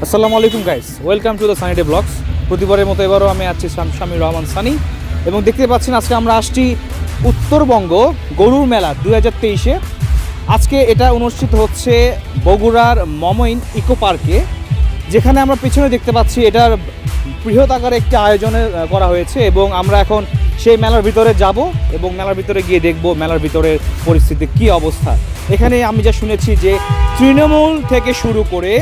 আসসালামু আলাইকুম guys, welcome to the Sunny Day Blogs. প্রতিবারের মতো এবারও আমি আছি শামীর রহমান সানি এবং দেখতে পাচ্ছেন আজকে আমরা আসছি উত্তরবঙ্গ গরুর মেলা 2023-এ। আজকে এটা অনুষ্ঠিত হচ্ছে বগুড়ার মমইন ইকো পার্কে, যেখানে আমরা পেছনে দেখতে পাচ্ছি এটার বৃহৎ আকারে একটি আয়োজনে করা হয়েছে এবং আমরা এখন সেই মেলার ভিতরে যাব এবং মেলার ভিতরে গিয়ে দেখব মেলার ভিতরের পরিস্থিতি কী অবস্থা। এখানে আমি যা শুনেছি যে তৃণমূল থেকে শুরু করে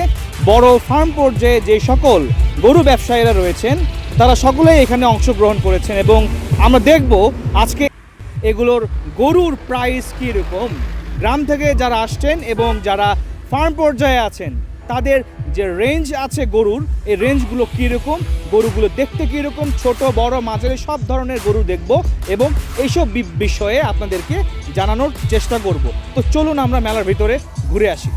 বড় ফার্ম পর্যায়ে যে সকল গরু ব্যবসায়ীরা রয়েছেন তারা সকলেই এখানে অংশগ্রহণ করেছেন এবং আমরা দেখব আজকে এগুলোর গরুর প্রাইস কীরকম, গ্রাম থেকে যারা আসছেন এবং যারা ফার্ম পর্যায়ে আছেন তাদের যে রেঞ্জ আছে গরুর, এই রেঞ্জগুলো কীরকম, গরুগুলো দেখতে কীরকম, ছোট বড় মাঝারি সব ধরনের গরু দেখব এবং এইসব বিষয়ে আপনাদেরকে জানানোর চেষ্টা করব। তো চলুন আমরা মেলার ভিতরে ঘুরে আসি।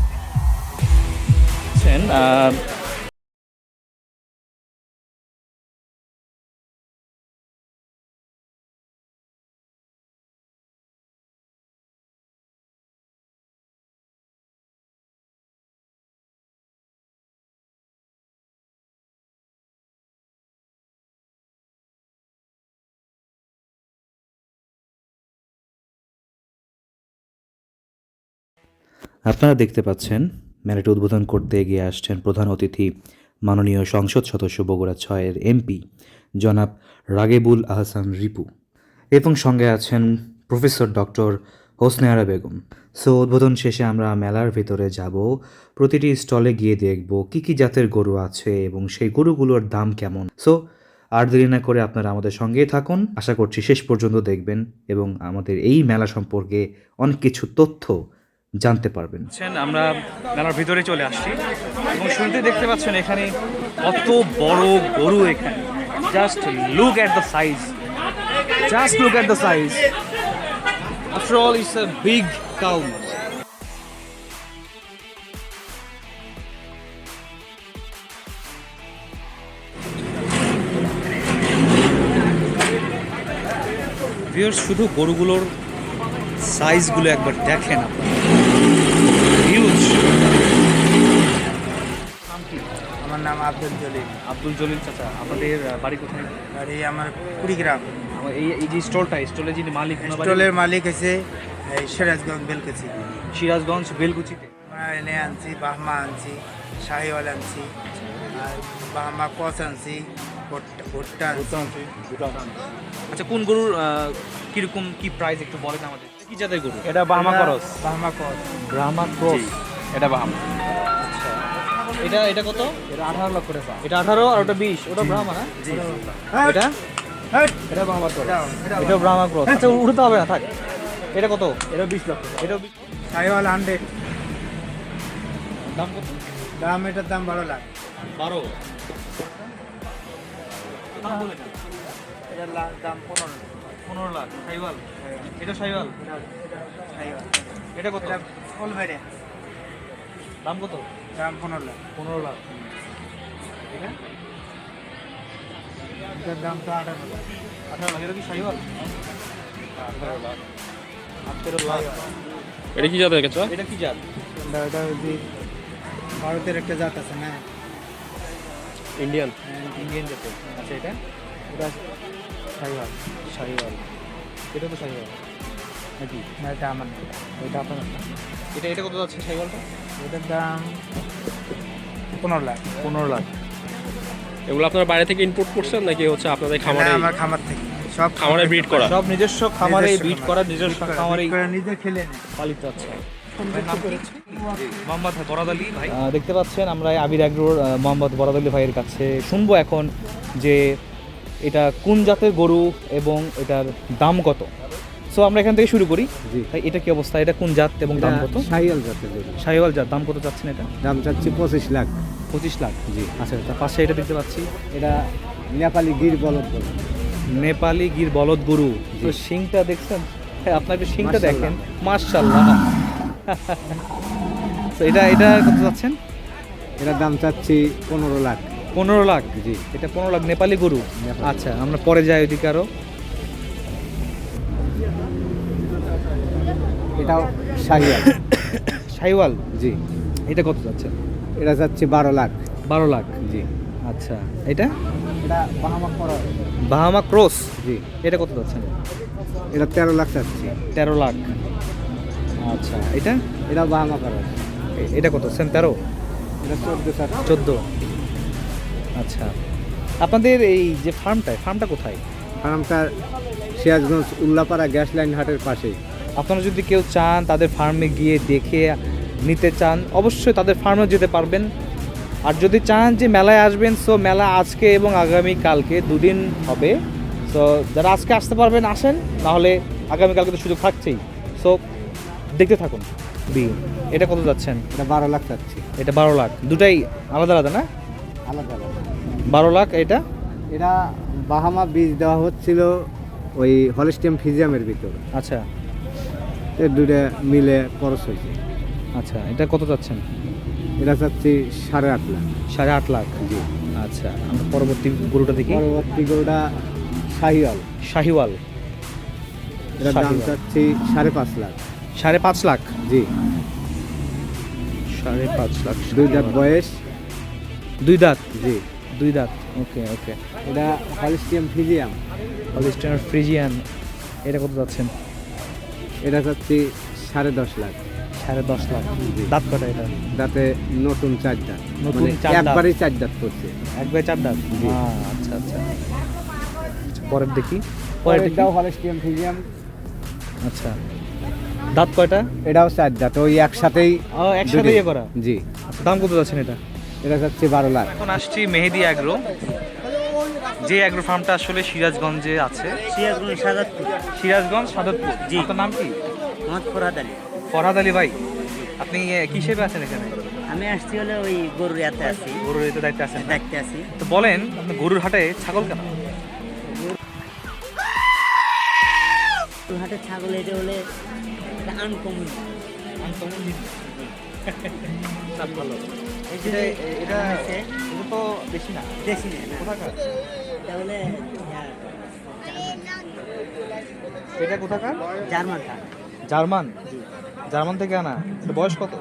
আপনারা দেখতে পাচ্ছেন মেলাটি উদ্বোধন করতে এগিয়ে আসছেন প্রধান অতিথি মাননীয় সংসদ সদস্য বগুড়া 6-এর এমপি জনাব রাগেবুল আহসান রিপু এবং সঙ্গে আছেন প্রফেসর ডক্টর হসনে বেগম। সো উদ্বোধন শেষে আমরা মেলার ভিতরে যাব, প্রতিটি স্টলে গিয়ে দেখব কী কী জাতের গরু আছে এবং সেই গরুগুলোর দাম কেমন। সো আর দেরি না করে আপনারা আমাদের সঙ্গেই থাকুন, আশা করছি শেষ পর্যন্ত দেখবেন এবং আমাদের এই মেলা সম্পর্কে অনেক কিছু তথ্য জানতে পারবেন। আমরা মেলার ভিতরে চলে আসছি এবং শুনতে দেখতে পাচ্ছেন এখানে কত বড় গরু। এখানে just look at the size, just look at the size. After all it's a big cow. Viewers, শুধু গরুগুলোর সাইজগুলো একবার দেখেন আপনারা, হিউজ। আমার নাম আব্দুল জলিল। আব্দুল জলিল চাচা, আপনাদের বাড়ি কোথায়? বাড়ি আমার কুড়িগ্রাম। এই যে স্টলের যিনি মালিক, স্টলের মালিক আছে এই সিরাজগঞ্জ বেলকুচি। সিরাজগঞ্জ বেলকুচিতে। এনে আনছি বাহমা আনছি, শাহিওয়াল আনছি, আর বাহমা কস আনছি, ভুট্টা আনছি। আচ্ছা, কোন গরুর কিরকম কি প্রাইস একটু বলেন আমাদের? কি জাতের গরু? এটা বাহমা ক্রস। বাহমা ক্রস। ব্রাহ্মা ক্রস, এটা বাহমা। আচ্ছা, এটা কত? এটা 18 লক্ষ টাকা। এটা 18 আর ওটা 20, ওটা ব্রাহ্মা না? জি। এটা বাহমা ক্রস। এটা ব্রাহ্মা ক্রস। আচ্ছা, উঠতে হবে না, থাক। এটা কত? এটা 20 লক্ষ। এটা শাহিওয়াল 100। দাম কত? দাম এটার দাম 12 লাখ। 12? এটার দাম 15 লাখ। শাহিওয়াল? এটা শাহিওয়াল? শাহিওয়াল। এটা কত? এটা ফুল বেড়ে। দাম কত? দাম 15 লাখ। 15 লাখ। এটা এটার দাম তো 18 লাখ। 18 লাখ। এটা কি শাহিওয়াল? 18 লাখ। 18 লাখ। এটা কি জাতের কাছে? এটা কি জাত? এটা যে ভারতের একটা জাত আছে না, ইন্ডিয়ান। ইন্ডিয়ান জাতের। আচ্ছা, এটা এটা শাহিওয়াল। শাহিওয়াল। এটা তো শাহিওয়াল নাকি? না, এটা আমার না, এটা আপনার না। এটা কত যাচ্ছে শাহিওয়ালটা? এটার দাম 15 লাখ। 15 লাখ। এগুলো আপনারা বাইরে থেকে ইম্পোর্ট করছেন নাকি হচ্ছে আপনাদের খামারে? আমার খামার থেকে, সব খামারে ব্রিড করা? সব নিজস্ব খামারে ব্রিড করা, নিজস্ব খামারে নিজে খেলে নেয়। পালিত। আচ্ছা, মোহাম্মদ বরাদ আলী ভাই দেখতে পাচ্ছেন। আমরা আবির অ্যাগ্রোর মোহাম্মদ বরাদ আলী ভাইয়ের কাছে শুনবো এখন যে এটা কোন জাতের গরু এবং এটার দাম কত। সো আমরা এখান থেকে শুরু করি। জি ভাই, এটা কি অবস্থা? এটা কোন জাত এবং দাম কত? শাহিওয়াল জাতের গরু। শাহিওয়াল জাত। দাম কত চাচ্ছেন এটা? দাম চাচ্ছি 25 লাখ। 25 লাখ। জি। আচ্ছা, তার পাশে এটা দেখতে পাচ্ছি, এটা নেপালি গির বলদ গরু। নেপালি গির বলদ গরু। তো শিংটা দেখছেন? হ্যাঁ, আপনার একটু শিংটা দেখেন, মাশাআল্লাহ। তো এটা কত চাচ্ছেন? এটার দাম চাচ্ছি 15 লাখ। 15 লাখ। জি। এটা 15 লাখ নেপালি গরু। আচ্ছা, আমরা পরে যাই ওইদিকে আরো। এটাও শাহিওয়াল। শাহিওয়াল? জি। এটা কত যাচ্ছে? এটা যাচ্ছে 12 লাখ। 12 লাখ। জি। আচ্ছা, এটা এটা বাহামা করা, বাহামা ক্রস। জি। এটা কত যাচ্ছেন? এটা 13 লাখ চাচ্ছি। 13 লাখ। আচ্ছা, এটা এটা বাহামা করা, এটা কত? সেম 13? এটা 14 চাচ্ছি। 14। আচ্ছা, আপনাদের এই যে ফার্মটা কোথায়? ফার্মটা সিরাজগঞ্জ উল্লাপাড়া গ্যাস লাইন হাটের পাশেই। আপনারা যদি কেউ চান তাদের ফার্মে গিয়ে দেখে নিতে চান, অবশ্যই তাদের ফার্মে যেতে পারবেন। আর যদি চান যে মেলায় আসবেন, সো মেলা আজকে এবং আগামী কালকে 2 দিন হবে। সো যারা আজকে আসতে পারবেন আসেন, নাহলে আগামীকালকে তো সুযোগ থাকছেই। সো দেখতে থাকুন। এটা কত যাচ্ছেন? এটা 12 লাখ চাচ্ছি। এটা 12 লাখ। দুটাই আলাদা আলাদা না? আলাদা আলাদা। 12 লাখ। এটা এটা বাহামা বীজ দেওয়া হচ্ছিল ওই হলস্টিয়াম ফিজিয়ামের ভিতর। আচ্ছা এই দুটো মিলে খরচ হয়েছে। আচ্ছা, এটা কত যাচ্ছেন? এটা চাচ্ছি 8.5 লাখ। 8.5 লাখ। জি। আচ্ছা, আমরা পরবর্তী গরুটা দেখি। পরবর্তী গরুটা শাহিওয়াল। শাহিওয়াল। এটার দাম শাহিওয়াল। চাচ্ছি 5.5 লাখ। 5.5 লাখ। জি। 5.5 লাখ। 2 দাঁত বয়স। 2 দাঁত। জি। 2 দাঁত। ওকে ওকে। এটা হলস্টিয়াম ফিজিয়াম। Holstein Friesian. এটা কত যাচ্ছেন? এটা চাচ্ছি 10.5 লাখ। 10.5 লাখ। দাঁত কটা এটা? দাঁতে নতুন 4 দাঁত। নতুন মানে 4 দাঁত। একবারই 4 দাঁত করছে। একবারে 4 দাঁত। জি। আচ্ছা আচ্ছা। পরের দেখি। পরের দেখি। এটাও হলস্টিয়াম ফিজিয়াম। আচ্ছা, দাঁত কয়টা? এটাও 4 দাঁত। ওই একসাথেই। ও, একসাথে ইয়ে করা। জি। আচ্ছা, দাম কত যাচ্ছেন এটা? এটা চাচ্ছি 12 লাখ। এখন আসছি মেহেদি অ্যাগ্রো, যে অ্যাগ্রো ফার্মটা আসলে সিরাজগঞ্জে আছে। সিরাজগঞ্জ সাদতপুর। জি। আপনার নাম কি? ফরহাদ আলী ভাই, আপনি কি হিসেবে আছেন এখানে? আমি আসছি হলে ওই গরুর ইয়াতে আছি, গরুর এতে দায়িত্বে আছেন না? দেখতে আছি। তো বলেন, আপনি গরুর হাটে ছাগল কেন? গরুর হাটে ছাগল এটা হলে আনকমন। ভালো। এই যে এটা তো বেশি না। দেশি না, কোথাকার? এটা হলে এটা কোথাকার? জার্মানটা। জার্মান। জার্মান থেকে আনা। এটা বয়স কত?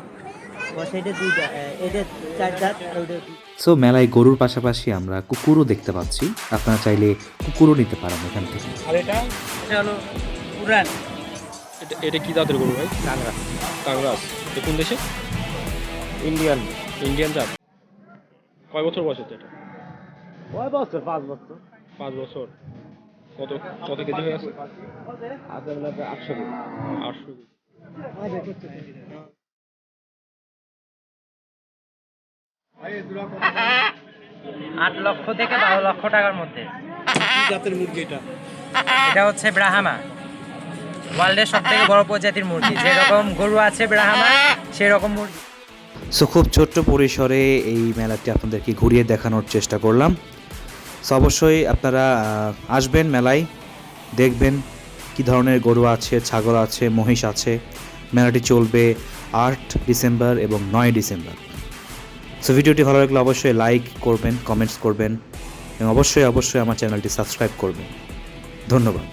বয়স এটা 2 দাঁত, এটা 4 দাঁত আর ওটা। সো মেলায় গরুর পাশাপাশি আমরা কুকুরও দেখতে পাচ্ছি। আপনারা চাইলে কুকুরও নিতে পারেন এখান থেকে। আর এটা হলো পুরান এটা কি জাতের গরু ভাই? কাংরাস। এটা কোন দেশে? ইন্ডিয়ান জাত। কয় বছর বয়স হচ্ছে এটা? 5 বছর। 5 বছর। কত কত কেজি হয়ে আছে? 800 কেজি। 800 কেজি। 8 লক্ষ থেকে 12 লক্ষ টাকার মধ্যে। কি জাতের মুরগি এটা? এটা হচ্ছে ব্রাহ্মা, ওয়ার্ল্ডের সব থেকে বড় প্রজাতির মুরগি। যেরকম গরু আছে ব্রাহ্মা, সেরকম মুরগি। সো খুব ছোট্ট পরিসরে এই মেলাটি আপনাদেরকে ঘুরিয়ে দেখানোর চেষ্টা করলাম। সো অবশ্যই আপনারা আসবেন মেলায়, দেখবেন কী ধরনের গরু আছে, ছাগল আছে, মহিষ আছে। মেলাটি চলবে 8 ডিসেম্বর এবং 9 ডিসেম্বর। সো ভিডিওটি ভালো লাগলে অবশ্যই লাইক করবেন, কমেন্টস করবেন এবং অবশ্যই আমার চ্যানেলটি সাবস্ক্রাইব করবেন। ধন্যবাদ।